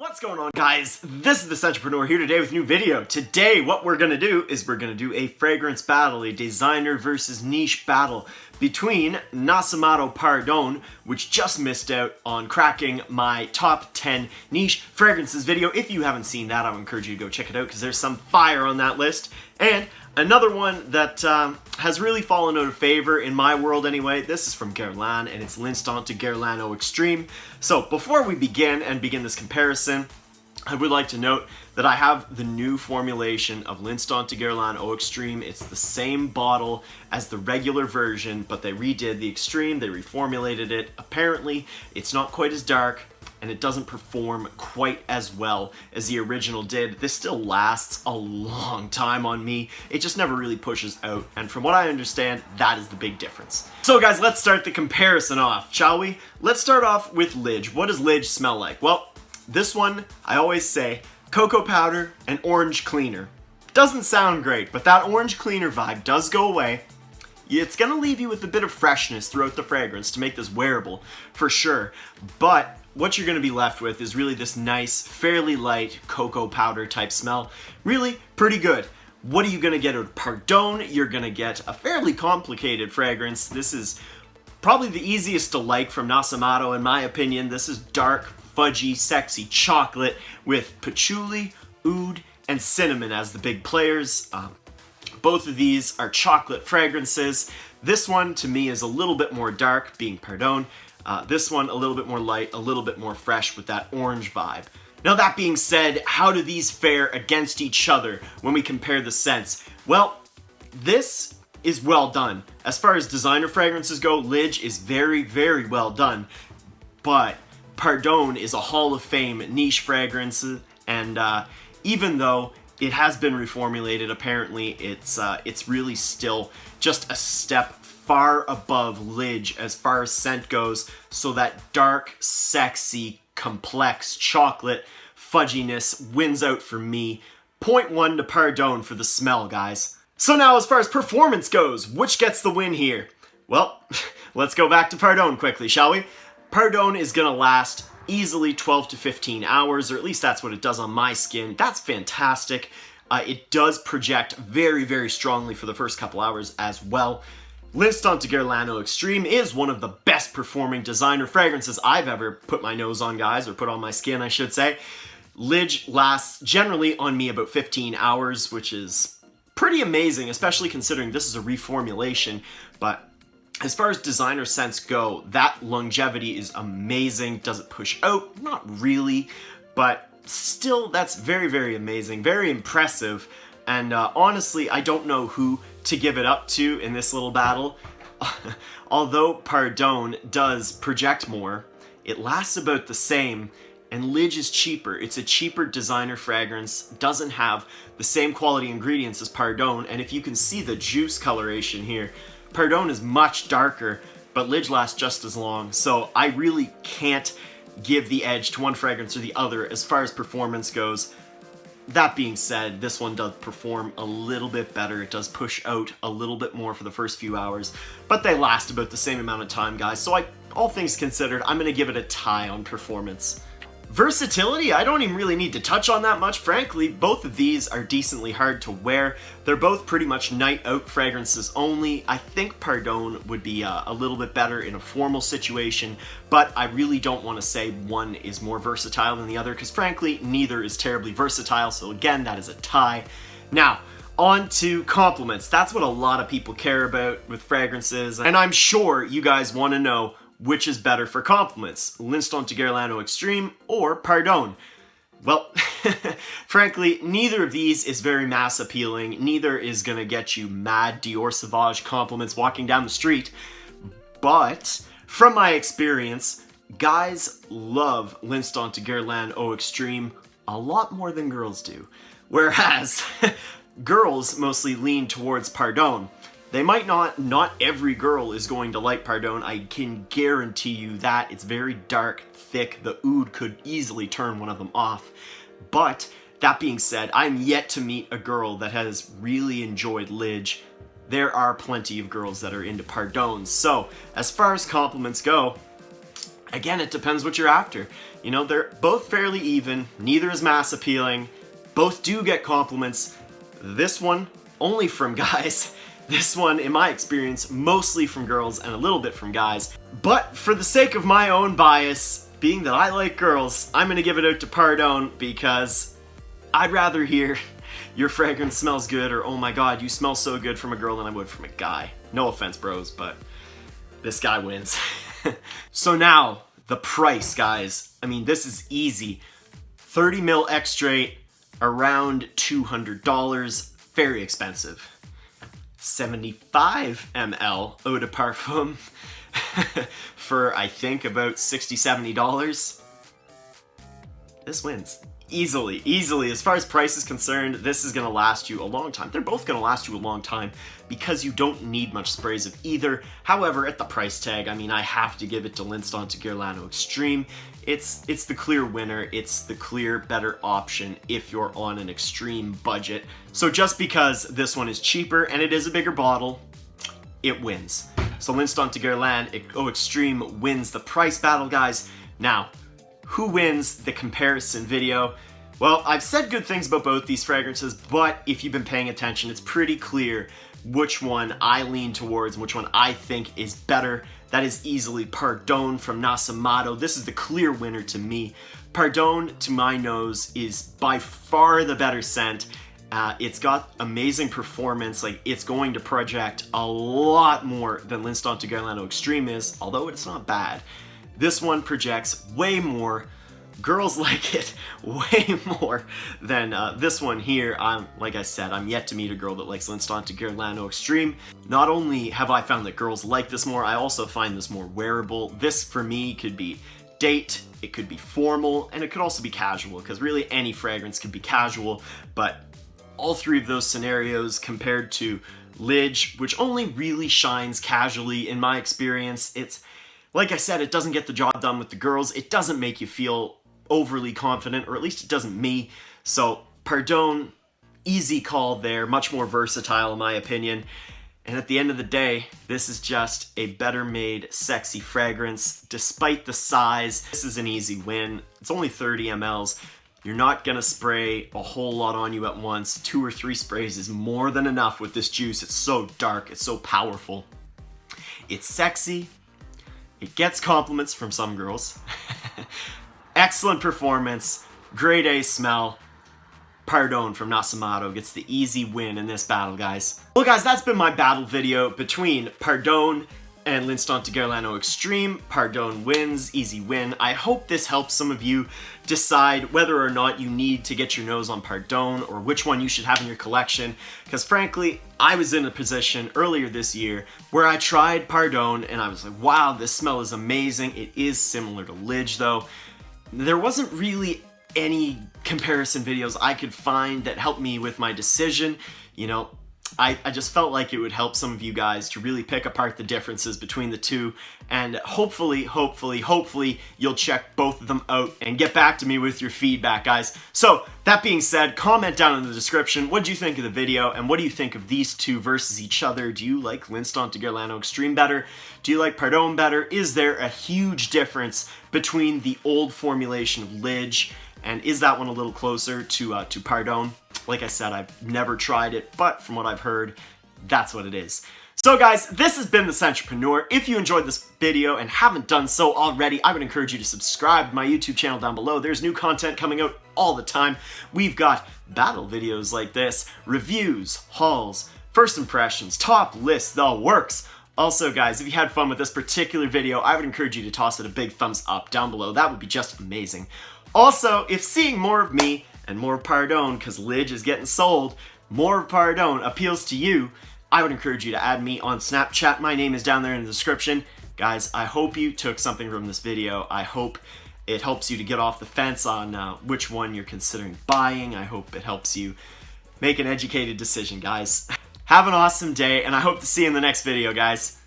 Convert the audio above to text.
What's going on, guys? This is the Entrepreneur here today with a new video. Today what we're gonna do is we're gonna do a fragrance battle, a designer versus niche battle between Nasomatto Pardon, which just missed out on cracking my top 10 niche fragrances video. If you haven't seen that, I would encourage you to go check it out because there's some fire on that list. And another one that has really fallen out of favor in my world anyway. This is from Guerlain and it's L'Instant Guerlain Eau Extreme. So before we begin this comparison, I would like to note that I have the new formulation of L'Instant Guerlain Eau Extreme. It's the same bottle as the regular version, but they redid the Extreme, they reformulated it. Apparently, it's not quite as dark, and it doesn't perform quite as well as the original did. This still lasts a long time on me. It just never really pushes out, and from what I understand, that is the big difference. So guys, let's start the comparison off, shall we? Let's start off with Lidge. What does Lidge smell like? Well, this one, I always say, cocoa powder and orange cleaner. Doesn't sound great, but that orange cleaner vibe does go away. It's gonna leave you with a bit of freshness throughout the fragrance to make this wearable, for sure. But what you're gonna be left with is really this nice, fairly light cocoa powder type smell. Really pretty good. What are you gonna get out of Pardon? You're gonna get a fairly complicated fragrance. This is probably the easiest to like from Nasomatto in my opinion. This is dark, fudgy, sexy chocolate with patchouli, oud, and cinnamon as the big players. Both of these are chocolate fragrances. This one to me is a little bit more dark, being Pardon. This one a little bit more light, a little bit more fresh with that orange vibe. Now that being said, how do these fare against each other when we compare the scents? Well, this is well done. As far as designer fragrances go, Lidge is very, very well done. But Pardon is a Hall of Fame niche fragrance, and even though it has been reformulated, apparently it's really still just a step far above Lidge as far as scent goes. So that dark, sexy, complex chocolate fudginess wins out for me. 0.1 to Pardon for the smell, guys. So now as far as performance goes, which gets the win here? Well, let's go back to Pardon quickly, shall we? Pardon is gonna last easily 12 to 15 hours, or at least that's what it does on my skin. That's fantastic. It does project very, very strongly for the first couple hours as well. L'Instant Guerlain Eau Extreme is one of the best performing designer fragrances I've ever put my nose on, guys, or put on my skin, I should say. Lidge lasts generally on me about 15 hours, which is pretty amazing, especially considering this is a reformulation, but as far as designer scents go, that longevity is amazing. Does it push out? Not really, but still, that's very, very amazing, very impressive. And honestly, I don't know who to give it up to in this little battle. Although Pardon does project more, it lasts about the same, and Lidge is cheaper. It's a cheaper designer fragrance, doesn't have the same quality ingredients as Pardon, and if you can see the juice coloration here, Pardon is much darker, but Lidge lasts just as long, so I really can't give the edge to one fragrance or the other as far as performance goes. That being said, this one does perform a little bit better. It does push out a little bit more for the first few hours, but they last about the same amount of time, guys. So all things considered, I'm gonna give it a tie on performance. Versatility, I don't even really need to touch on that much, frankly. Both of these are decently hard to wear. They're both pretty much night out fragrances only. I think Pardon would be a little bit better in a formal situation, but I really don't want to say one is more versatile than the other, because frankly, neither is terribly versatile, so again, that is a tie. Now, on to compliments. That's what a lot of people care about with fragrances, and I'm sure you guys want to know which is better for compliments, L'Instant Guerlain Eau Extreme or Pardon. Well, frankly, neither of these is very mass appealing. Neither is gonna get you mad Dior Sauvage compliments walking down the street. But from my experience, guys love L'Instant Guerlain Eau Extreme a lot more than girls do. Whereas girls mostly lean towards Pardon. They might not every girl is going to like Pardon. I can guarantee you that. It's very dark, thick. The oud could easily turn one of them off. But that being said, I'm yet to meet a girl that has really enjoyed Lidge. There are plenty of girls that are into Pardon. So as far as compliments go, again, it depends what you're after. You know, they're both fairly even, neither is mass appealing, both do get compliments. This one, only from guys. This one, in my experience, mostly from girls and a little bit from guys. But for the sake of my own bias, being that I like girls, I'm gonna give it out to Pardon because I'd rather hear your fragrance smells good or oh my god, you smell so good from a girl than I would from a guy. No offense, bros, but this guy wins. So now, the price, guys. I mean, this is easy. 30 ml extrait, around $200, very expensive. 75 ml eau de parfum for, I think, about $60, $70. This wins. Easily, easily. As far as price is concerned, this is gonna last you a long time. They're both gonna last you a long time because you don't need much sprays of either. However, at the price tag, I mean, I have to give it to L'Instant de Guerlain Extreme. It's the clear winner. It's the clear better option if you're on an extreme budget. So just because this one is cheaper and it is a bigger bottle, it wins. So L'Instant de Guerlain Extreme wins the price battle, guys. Now, who wins the comparison video? Well, I've said good things about both these fragrances, but if you've been paying attention, it's pretty clear which one I lean towards and which one I think is better. That is easily Pardon from Nasomatto. This is the clear winner to me. Pardon, to my nose, is by far the better scent. It's got amazing performance. Like, it's going to project a lot more than L'Instant de Guerlain Extreme is, although it's not bad. This one projects way more. Girls like it way more than this one here. Like I said, I'm yet to meet a girl that likes L'Instant de Guerlain Extreme. Not only have I found that girls like this more, I also find this more wearable. This, for me, could be date, it could be formal, and it could also be casual, because really any fragrance could be casual, but all three of those scenarios compared to LIDGE, which only really shines casually in my experience, it's like I said, it doesn't get the job done with the girls. It doesn't make you feel overly confident, or at least it doesn't me. So Pardon, easy call there, much more versatile in my opinion. And at the end of the day, this is just a better made, sexy fragrance. Despite the size, this is an easy win. It's only 30 mLs. You're not gonna spray a whole lot on you at once. 2 or 3 sprays is more than enough with this juice. It's so dark, it's so powerful. It's sexy. It gets compliments from some girls. Excellent performance, grade A smell. Pardon from Nasomatto gets the easy win in this battle, guys. Well, guys, that's been my battle video between Pardon and L'Instant de Guerlain Extreme. Pardon wins, easy win. I hope this helps some of you decide whether or not you need to get your nose on Pardon or which one you should have in your collection. Because frankly, I was in a position earlier this year where I tried Pardon and I was like, wow, this smell is amazing. It is similar to LIDGE though. There wasn't really any comparison videos I could find that helped me with my decision. You know, I just felt like it would help some of you guys to really pick apart the differences between the two, and hopefully you'll check both of them out and get back to me with your feedback, guys. So that being said, comment down in the description what do you think of the video and what do you think of these two versus each other. Do you like L'Instant de Guerlain Extreme better? Do you like Pardon better? Is there a huge difference between the old formulation of LIDGE, and is that one a little closer to Pardon? Like I said, I've never tried it, but from what I've heard, that's what it is. So guys, this has been The Sentrepreneur. If you enjoyed this video and haven't done so already, I would encourage you to subscribe to my YouTube channel down below. There's new content coming out all the time. We've got battle videos like this, reviews, hauls, first impressions, top lists, the works. Also guys, if you had fun with this particular video, I would encourage you to toss it a big thumbs up down below. That would be just amazing. Also, if seeing more of me and more Pardon, because LIDGE is getting sold, more Pardon appeals to you, I would encourage you to add me on Snapchat. My name is down there in the description. Guys, I hope you took something from this video. I hope it helps you to get off the fence on which one you're considering buying. I hope it helps you make an educated decision, guys. Have an awesome day, and I hope to see you in the next video, guys.